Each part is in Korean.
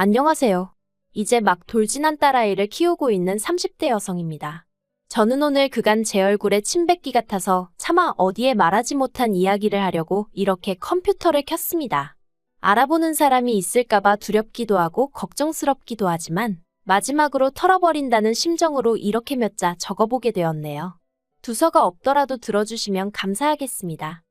안녕하세요. 이제 막 돌진한 딸아이를 키우고 있는 30대 여성입니다. 저는 오늘 그간 제 얼굴에 침 뱉기 같아서 차마 어디에 말하지 못한 이야기를 하려고 이렇게 컴퓨터를 켰습니다. 알아보는 사람이 있을까봐 두렵기도 하고 걱정스럽기도 하지만 마지막으로 털어버린다는 심정으로 이렇게 몇 자 적어보게 되었네요. 두서가 없더라도 들어주시면 감사하겠습니다.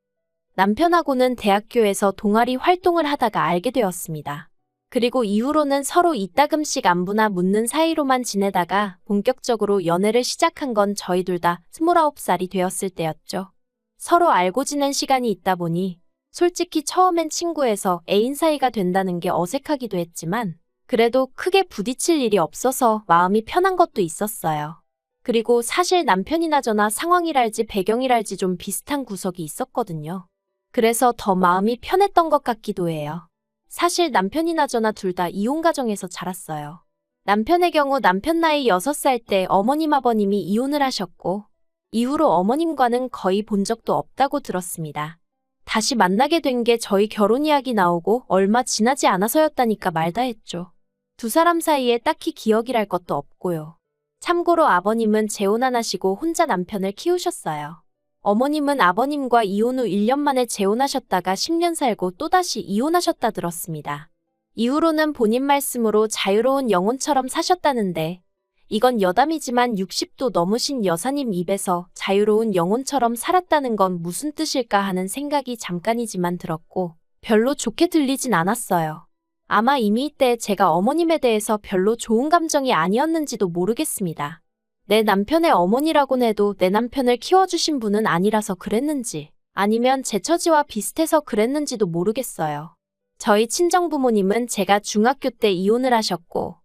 남편하고는 대학교에서 동아리 활동을 하다가 알게 되었습니다. 그리고 이후로는 서로 이따금씩 안부나 묻는 사이로만 지내다가 본격적으로 연애를 시작한 건 저희 둘 다 29살이 되었을 때였죠. 서로 알고 지낸 시간이 있다 보니 솔직히 처음엔 친구에서 애인 사이가 된다는 게 어색하기도 했지만 그래도 크게 부딪힐 일이 없어서 마음이 편한 것도 있었어요. 그리고 사실 남편이나 저나 상황이랄지 배경이랄지 좀 비슷한 구석이 있었거든요. 그래서 더 마음이 편했던 것 같기도 해요. 사실 남편이나 저나 둘 다 이혼 가정에서 자랐어요. 남편의 경우 남편 나이 6살 때 어머님 아버님이 이혼을 하셨고 이후로 어머님과는 거의 본 적도 없다고 들었습니다. 다시 만나게 된 게 저희 결혼 이야기 나오고 얼마 지나지 않아서였다니까 말다 했죠. 두 사람 사이에 딱히 기억이랄 것도 없고요. 참고로 아버님은 재혼하시고 혼자 남편을 키우셨어요. 어머님은 아버님과 이혼 후 1년 만에 재혼하셨다가 10년 살고 또다시 이혼하셨다 들었습니다. 이후로는 본인 말씀으로 자유로운 영혼처럼 사셨다는데 이건 여담이지만 60도 넘으신 여사님 입에서 자유로운 영혼처럼 살았다는 건 무슨 뜻일까 하는 생각이 잠깐이지만 들었고 별로 좋게 들리진 않았어요. 아마 이미 이때 제가 어머님에 대해서 별로 좋은 감정이 아니었는지도 모르겠습니다. 내 남편의 어머니라곤 해도 내 남편을 키워주신 분은 아니라서 그랬는지 아니면 제 처지와 비슷해서 그랬는지도 모르겠어요. 저희 친정부모님은 제가 중학교 때 이혼을 하셨고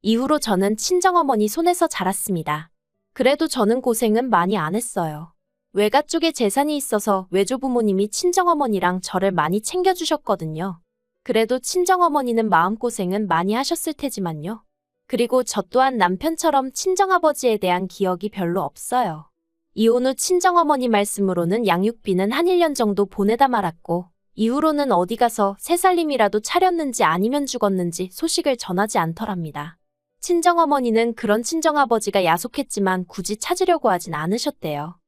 이후로 저는 친정어머니 손에서 자랐습니다. 그래도 저는 고생은 많이 안 했어요. 외가 쪽에 재산이 있어서 외조부모님이 친정어머니랑 저를 많이 챙겨주셨거든요. 그래도 친정어머니는 마음고생은 많이 하셨을 테지만요. 그리고 저 또한 남편처럼 친정아버지에 대한 기억이 별로 없어요. 이혼 후 친정어머니 말씀으로는 양육비는 한 1년 정도 보내다 말았고 이후로는 어디 가서 새살림이라도 차렸는지 아니면 죽었는지 소식을 전하지 않더랍니다. 친정어머니는 그런 친정아버지가 야속했지만 굳이 찾으려고 하진 않으셨대요.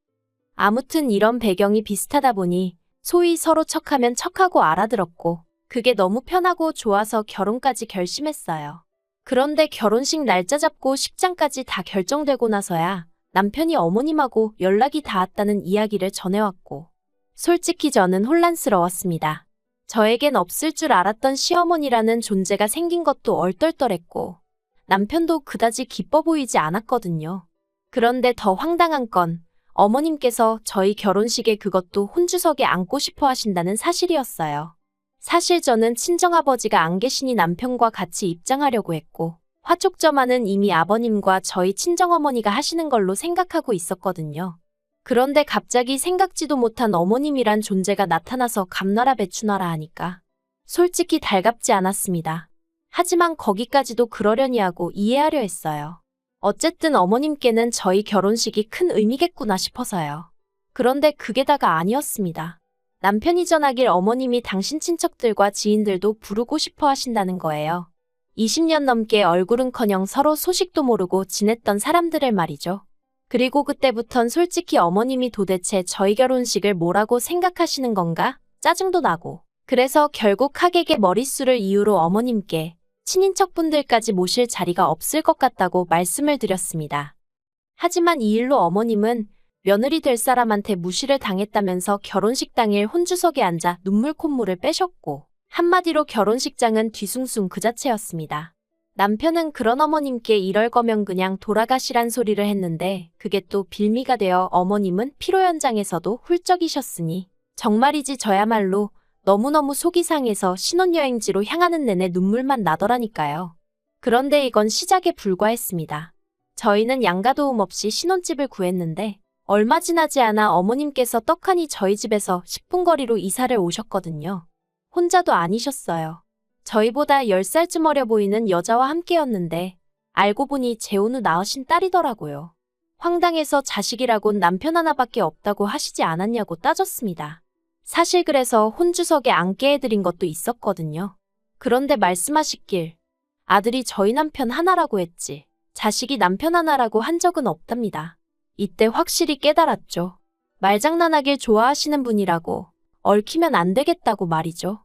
아무튼 이런 배경이 비슷하다 보니 소위 서로 척하면 척하고 알아들었고 그게 너무 편하고 좋아서 결혼까지 결심했어요. 그런데 결혼식 날짜 잡고 식장까지 다 결정되고 나서야 남편이 어머님하고 연락이 닿았다는 이야기를 전해왔고 솔직히 저는 혼란스러웠습니다. 저에겐 없을 줄 알았던 시어머니라는 존재가 생긴 것도 얼떨떨했고 남편도 그다지 기뻐 보이지 않았거든요. 그런데 더 황당한 건 어머님께서 저희 결혼식에 그것도 혼주석에 앉고 싶어 하신다는 사실이었어요. 사실 저는 친정아버지가 안 계시니 남편과 같이 입장하려고 했고 화촉점화는 이미 아버님과 저희 친정어머니가 하시는 걸로 생각하고 있었거든요. 그런데 갑자기 생각지도 못한 어머님이란 존재가 나타나서 감나라 배추나라 하니까 솔직히 달갑지 않았습니다. 하지만 거기까지도 그러려니 하고 이해하려 했어요. 어쨌든 어머님께는 저희 결혼식이 큰 의미겠구나 싶어서요. 그런데 그게 다가 아니었습니다. 남편이 전하길 어머님이 당신 친척들과 지인들도 부르고 싶어 하신다는 거예요. 20년 넘게 얼굴은커녕 서로 소식도 모르고 지냈던 사람들을 말이죠. 그리고 그때부턴 솔직히 어머님이 도대체 저희 결혼식을 뭐라고 생각하시는 건가? 짜증도 나고. 그래서 결국 하객의 머릿수를 이유로 어머님께 친인척분들까지 모실 자리가 없을 것 같다고 말씀을 드렸습니다. 하지만 이 일로 어머님은 며느리 될 사람한테 무시를 당했다면서 결혼식 당일 혼주석에 앉아 눈물 콧물을 빼셨고 한마디로 결혼식장은 뒤숭숭 그 자체였습니다. 남편은 그런 어머님께 이럴 거면 그냥 돌아가시란 소리를 했는데 그게 또 빌미가 되어 어머님은 피로 현장에서도 훌쩍이셨으니 정말이지 저야말로 너무너무 속이 상해서 신혼여행지로 향하는 내내 눈물만 나더라니까요. 그런데 이건 시작에 불과했습니다. 저희는 양가도움 없이 신혼집을 구했는데 얼마 지나지 않아 어머님께서 떡하니 저희 집에서 10분 거리로 이사를 오셨거든요. 혼자도 아니셨어요. 저희보다 10살쯤 어려 보이는 여자와 함께였는데 알고 보니 재혼 후 낳으신 딸이더라고요. 황당해서 자식이라곤 남편 하나밖에 없다고 하시지 않았냐고 따졌습니다. 사실 그래서 혼주석에 앉게 해드린 것도 있었거든요. 그런데 말씀하시길 아들이 저희 남편 하나라고 했지. 자식이 남편 하나라고 한 적은 없답니다. 이때 확실히 깨달았죠. 말장난하길 좋아하시는 분이라고 얽히면 안 되겠다고 말이죠.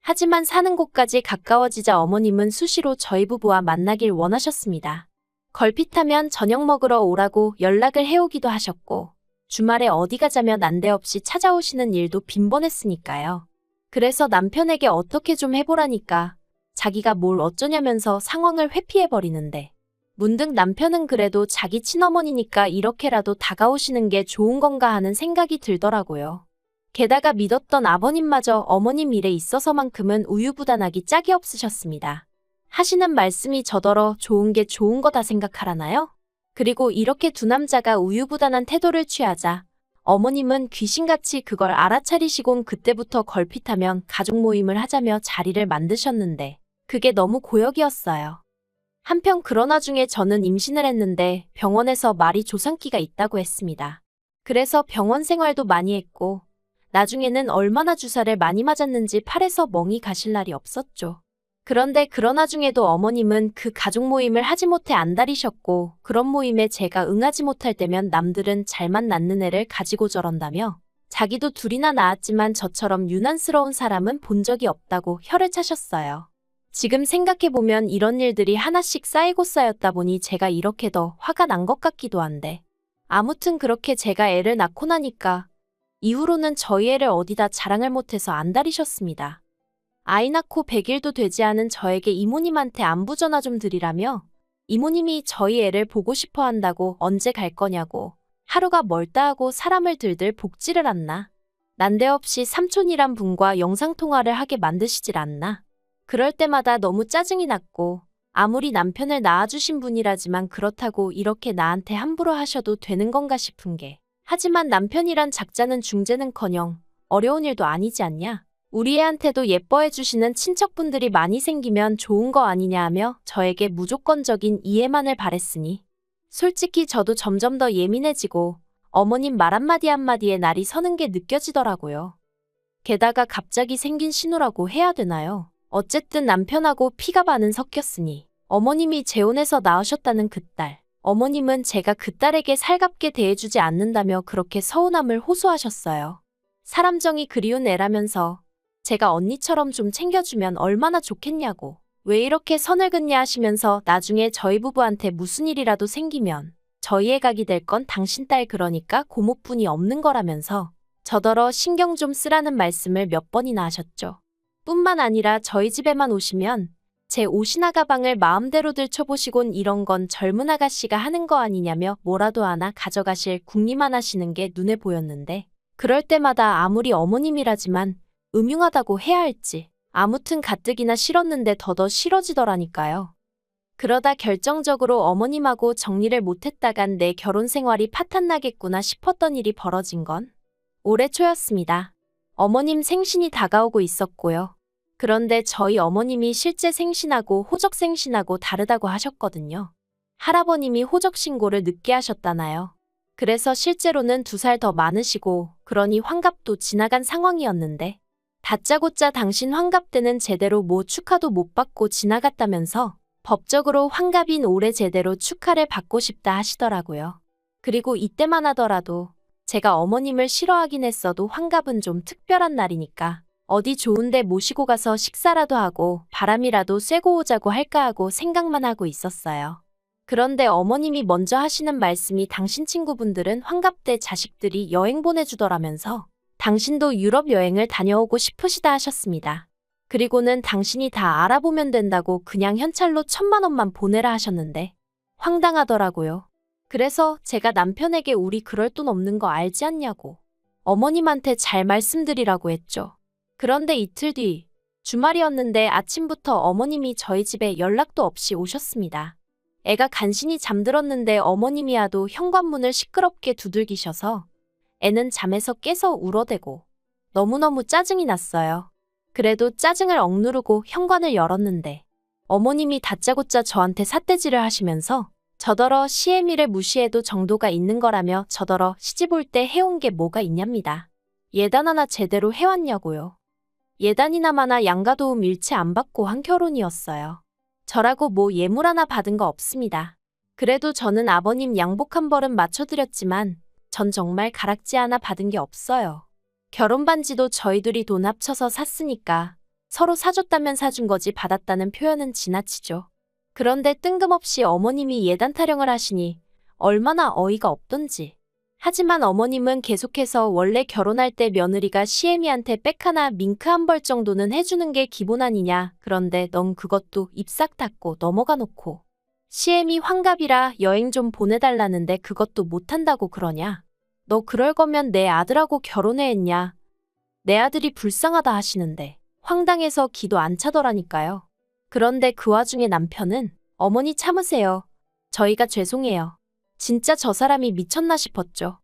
하지만 사는 곳까지 가까워지자 어머님은 수시로 저희 부부와 만나길 원하셨습니다. 걸핏하면 저녁 먹으러 오라고 연락을 해오기도 하셨고 주말에 어디 가자며 난데없이 찾아오시는 일도 빈번했으니까요. 그래서 남편에게 어떻게 좀 해보라니까 자기가 뭘 어쩌냐면서 상황을 회피해버리는데 문득 남편은 그래도 자기 친어머니니까 이렇게라도 다가오시는 게 좋은 건가 하는 생각이 들더라고요. 게다가 믿었던 아버님마저 어머님 일에 있어서만큼은 우유부단하기 짝이 없으셨습니다. 하시는 말씀이 저더러 좋은 게 좋은 거다 생각하라나요? 그리고 이렇게 두 남자가 우유부단한 태도를 취하자 어머님은 귀신같이 그걸 알아차리시곤 그때부터 걸핏하면 가족 모임을 하자며 자리를 만드셨는데 그게 너무 고역이었어요. 한편 그런 와중에 저는 임신을 했는데 병원에서 말이 조산기가 있다고 했습니다. 그래서 병원 생활도 많이 했고 나중에는 얼마나 주사를 많이 맞았는지 팔에서 멍이 가실 날이 없었죠. 그런데 그런 와중에도 어머님은 그 가족 모임을 하지 못해 안달이셨고 그런 모임에 제가 응하지 못할 때면 남들은 잘만 낳는 애를 가지고 저런다며 자기도 둘이나 낳았지만 저처럼 유난스러운 사람은 본 적이 없다고 혀를 차셨어요. 지금 생각해보면 이런 일들이 하나씩 쌓이고 쌓였다 보니 제가 이렇게 더 화가 난 것 같기도 한데 아무튼 그렇게 제가 애를 낳고 나니까 이후로는 저희 애를 어디다 자랑을 못해서 안달이셨습니다. 아이 낳고 100일도 되지 않은 저에게 이모님한테 안부 전화 좀 드리라며 이모님이 저희 애를 보고 싶어 한다고 언제 갈 거냐고 하루가 멀다 하고 사람을 들들 볶지를 않나. 난데없이 삼촌이란 분과 영상통화를 하게 만드시질 않나. 그럴 때마다 너무 짜증이 났고 아무리 남편을 낳아주신 분이라지만 그렇다고 이렇게 나한테 함부로 하셔도 되는 건가 싶은 게 하지만 남편이란 작자는 중재는커녕 어려운 일도 아니지 않냐. 우리 애한테도 예뻐해 주시는 친척분들이 많이 생기면 좋은 거 아니냐 하며 저에게 무조건적인 이해만을 바랬으니 솔직히 저도 점점 더 예민해지고 어머님 말 한마디 한마디에 날이 서는 게 느껴지더라고요. 게다가 갑자기 생긴 신우라고 해야 되나요? 어쨌든 남편하고 피가 반은 섞였으니 어머님이 재혼해서 낳으셨다는 그 딸. 어머님은 제가 그 딸에게 살갑게 대해주지 않는다며 그렇게 서운함을 호소하셨어요. 사람 정이 그리운 애라면서 제가 언니처럼 좀 챙겨주면 얼마나 좋겠냐고. 왜 이렇게 선을 긋냐 하시면서 나중에 저희 부부한테 무슨 일이라도 생기면 저희 애 각이 될 건 당신 딸 그러니까 고모뿐이 없는 거라면서 저더러 신경 좀 쓰라는 말씀을 몇 번이나 하셨죠. 뿐만 아니라 저희 집에만 오시면 제 옷이나 가방을 마음대로 들춰보시곤 이런 건 젊은 아가씨가 하는 거 아니냐며 뭐라도 하나 가져가실 궁리만 하시는 게 눈에 보였는데 그럴 때마다 아무리 어머님이라지만 음흉하다고 해야 할지 아무튼 가뜩이나 싫었는데 더더 싫어지더라니까요. 그러다 결정적으로 어머님하고 정리를 못했다간 내 결혼 생활이 파탄나겠구나 싶었던 일이 벌어진 건 올해 초였습니다. 어머님 생신이 다가오고 있었고요. 그런데 저희 어머님이 실제 생신하고 호적 생신하고 다르다고 하셨거든요. 할아버님이 호적 신고를 늦게 하셨다나요. 그래서 실제로는 2살 더 많으시고 그러니 환갑도 지나간 상황이었는데 다짜고짜 당신 환갑 때는 제대로 뭐 축하도 못 받고 지나갔다면서 법적으로 환갑인 올해 제대로 축하를 받고 싶다 하시더라고요. 그리고 이때만 하더라도 제가 어머님을 싫어하긴 했어도 환갑은 좀 특별한 날이니까 어디 좋은데 모시고 가서 식사라도 하고 바람이라도 쐬고 오자고 할까 하고 생각만 하고 있었어요. 그런데 어머님이 먼저 하시는 말씀이 당신 친구분들은 환갑 때 자식들이 여행 보내주더라면서 당신도 유럽 여행을 다녀오고 싶으시다 하셨습니다. 그리고는 당신이 다 알아보면 된다고 그냥 현찰로 1,000만 원만 보내라 하셨는데 황당하더라고요. 그래서 제가 남편에게 우리 그럴 돈 없는 거 알지 않냐고 어머님한테 잘 말씀드리라고 했죠. 그런데 이틀 뒤 주말이었는데 아침부터 어머님이 저희 집에 연락도 없이 오셨습니다. 애가 간신히 잠들었는데 어머님이 하도 현관문을 시끄럽게 두들기셔서 애는 잠에서 깨서 울어대고 너무너무 짜증이 났어요. 그래도 짜증을 억누르고 현관을 열었는데 어머님이 다짜고짜 저한테 삿대질을 하시면서 저더러 시애미를 무시해도 정도가 있는 거라며 저더러 시집 올 때 해온 게 뭐가 있냐입니다. 예단 하나 제대로 해왔냐고요. 예단이나마나 양가 도움 일체 안 받고 한 결혼이었어요. 저라고 뭐 예물 하나 받은 거 없습니다. 그래도 저는 아버님 양복 한 벌은 맞춰드렸지만 전 정말 가락지 하나 받은 게 없어요. 결혼 반지도 저희 둘이 돈 합쳐서 샀으니까 서로 사줬다면 사준 거지 받았다는 표현은 지나치죠. 그런데 뜬금없이 어머님이 예단 타령을 하시니 얼마나 어이가 없던지. 하지만 어머님은 계속해서 원래 결혼할 때 며느리가 시애미한테 백 하나 밍크 한 벌 정도는 해주는 게 기본 아니냐. 그런데 넌 그것도 입 싹 닫고 넘어가 놓고 시애미 환갑이라 여행 좀 보내달라는데 그것도 못한다고 그러냐. 너 그럴 거면 내 아들하고 결혼해 했냐. 내 아들이 불쌍하다 하시는데 황당해서 기도 안 차더라니까요. 그런데 그 와중에 남편은 어머니 참으세요. 저희가 죄송해요. 진짜 저 사람이 미쳤나 싶었죠.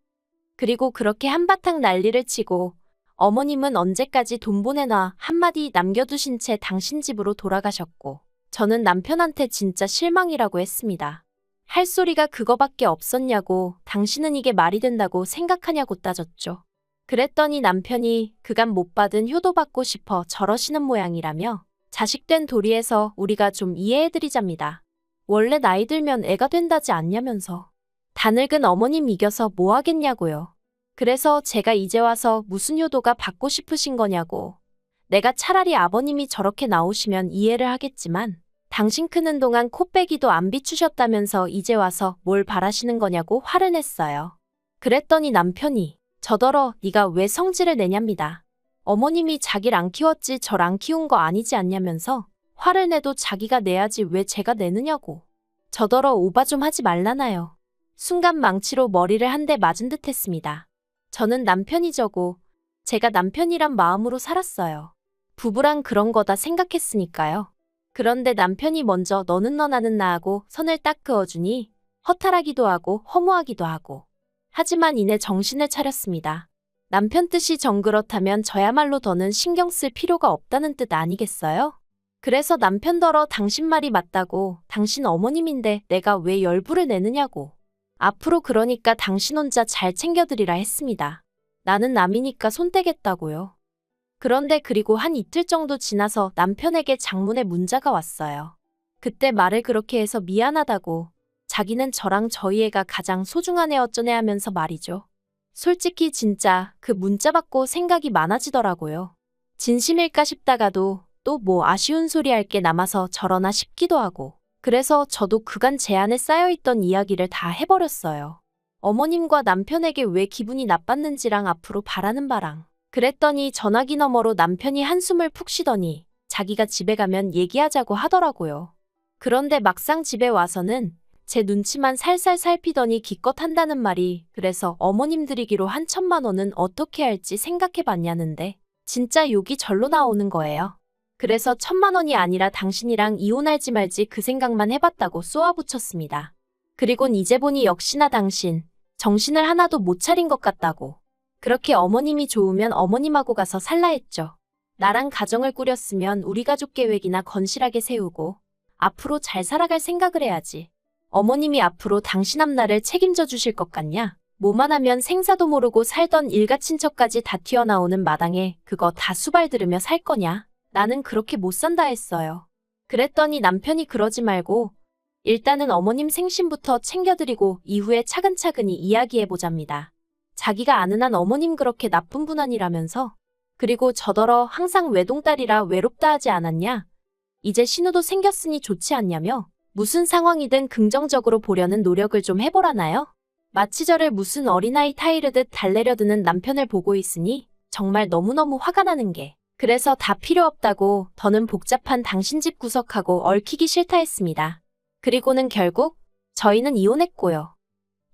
그리고 그렇게 한바탕 난리를 치고 어머님은 언제까지 돈 보내놔 한마디 남겨두신 채 당신 집으로 돌아가셨고 저는 남편한테 진짜 실망이라고 했습니다. 할 소리가 그거밖에 없었냐고 당신은 이게 말이 된다고 생각하냐고 따졌죠. 그랬더니 남편이 그간 못 받은 효도 받고 싶어 저러시는 모양이라며 자식된 도리에서 우리가 좀 이해해드리잡니다. 원래 나이 들면 애가 된다지 않냐면서. 다 늙은 어머님 이겨서 뭐 하겠냐고요. 그래서 제가 이제 와서 무슨 효도가 받고 싶으신 거냐고. 내가 차라리 아버님이 저렇게 나오시면 이해를 하겠지만 당신 크는 동안 코빼기도 안 비추셨다면서 이제 와서 뭘 바라시는 거냐고 화를 냈어요. 그랬더니 남편이 저더러 네가 왜 성질을 내냐입니다. 어머님이 자기를 안 키웠지 절 안 키운 거 아니지 않냐면서 화를 내도 자기가 내야지 왜 제가 내느냐고. 저더러 오바 좀 하지 말라나요. 순간 망치로 머리를 한 대 맞은 듯 했습니다. 저는 남편이 저고 제가 남편이란 마음으로 살았어요. 부부란 그런 거다 생각했으니까요. 그런데 남편이 먼저 너는 너 나는 나 하고 선을 딱 그어주니 허탈하기도 하고 허무하기도 하고. 하지만 이내 정신을 차렸습니다. 남편 뜻이 정 그렇다면 저야말로 더는 신경 쓸 필요가 없다는 뜻 아니겠어요? 그래서 남편더러 당신 말이 맞다고 당신 어머님인데 내가 왜 열불을 내느냐고. 앞으로 그러니까 당신 혼자 잘 챙겨드리라 했습니다. 나는 남이니까 손 떼겠다고요. 그런데 그리고 한 이틀 정도 지나서 남편에게 장문의 문자가 왔어요. 그때 말을 그렇게 해서 미안하다고 자기는 저랑 저희 애가 가장 소중한 애 어쩌네 하면서 말이죠. 솔직히 진짜 그 문자 받고 생각이 많아지더라고요. 진심일까 싶다가도 또 뭐 아쉬운 소리 할 게 남아서 저러나 싶기도 하고. 그래서 저도 그간 제 안에 쌓여있던 이야기를 다 해버렸어요. 어머님과 남편에게 왜 기분이 나빴는지랑 앞으로 바라는 바랑. 그랬더니 전화기 너머로 남편이 한숨을 푹 쉬더니 자기가 집에 가면 얘기하자고 하더라고요. 그런데 막상 집에 와서는 제 눈치만 살살 살피더니 기껏 한다는 말이 그래서 어머님 드리기로 한 1,000만 원은 어떻게 할지 생각해봤냐는데 진짜 욕이 절로 나오는 거예요. 그래서 1,000만 원이 아니라 당신이랑 이혼할지 말지 그 생각만 해봤다고 쏘아붙였습니다. 그리곤 이제 보니 역시나 당신 정신을 하나도 못 차린 것 같다고. 그렇게 어머님이 좋으면 어머님하고 가서 살라 했죠. 나랑 가정을 꾸렸으면 우리 가족 계획이나 건실하게 세우고 앞으로 잘 살아갈 생각을 해야지. 어머님이 앞으로 당신 앞날을 책임져 주실 것 같냐? 뭐만 하면 생사도 모르고 살던 일가 친척까지 다 튀어나오는 마당에 그거 다 수발 들으며 살 거냐? 나는 그렇게 못 산다 했어요. 그랬더니 남편이 그러지 말고 일단은 어머님 생신부터 챙겨드리고 이후에 차근차근히 이야기해보잡니다. 자기가 아는 한 어머님 그렇게 나쁜 분 아니라면서. 그리고 저더러 항상 외동딸이라 외롭다 하지 않았냐? 이제 신우도 생겼으니 좋지 않냐며? 무슨 상황이든 긍정적으로 보려는 노력을 좀 해보라나요? 마치 저를 무슨 어린아이 타이르듯 달래려드는 남편을 보고 있으니 정말 너무너무 화가 나는 게. 그래서 다 필요 없다고 더는 복잡한 당신 집 구석하고 얽히기 싫다 했습니다. 그리고는 결국 저희는 이혼했고요.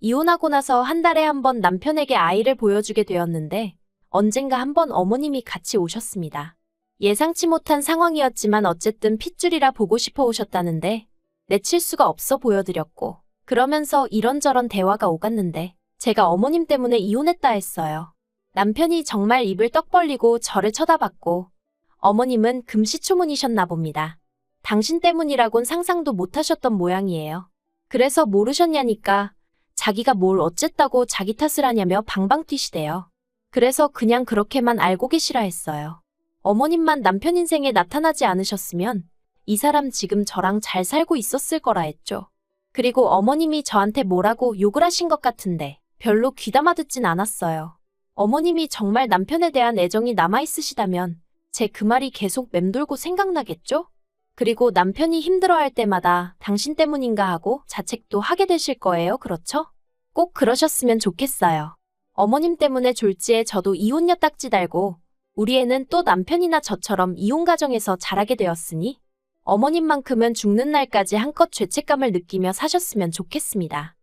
이혼하고 나서 한 달에 한 번 남편에게 아이를 보여주게 되었는데 언젠가 한 번 어머님이 같이 오셨습니다. 예상치 못한 상황이었지만 어쨌든 핏줄이라 보고 싶어 오셨다는데 내칠 수가 없어 보여드렸고 그러면서 이런저런 대화가 오갔는데 제가 어머님 때문에 이혼했다 했어요. 남편이 정말 입을 떡 벌리고 저를 쳐다봤고 어머님은 금시초문이셨나 봅니다. 당신 때문이라곤 상상도 못하셨던 모양이에요. 그래서 모르셨냐니까 자기가 뭘 어쨌다고 자기 탓을 하냐며 방방 뛰시대요. 그래서 그냥 그렇게만 알고 계시라 했어요. 어머님만 남편 인생에 나타나지 않으셨으면 이 사람 지금 저랑 잘 살고 있었을 거라 했죠. 그리고 어머님이 저한테 뭐라고 욕을 하신 것 같은데 별로 귀담아 듣진 않았어요. 어머님이 정말 남편에 대한 애정이 남아있으시다면 제 그 말이 계속 맴돌고 생각나겠죠? 그리고 남편이 힘들어할 때마다 당신 때문인가 하고 자책도 하게 되실 거예요, 그렇죠? 꼭 그러셨으면 좋겠어요. 어머님 때문에 졸지에 저도 이혼녀 딱지 달고 우리 애는 또 남편이나 저처럼 이혼 가정에서 자라게 되었으니 어머님만큼은 죽는 날까지 한껏 죄책감을 느끼며 사셨으면 좋겠습니다.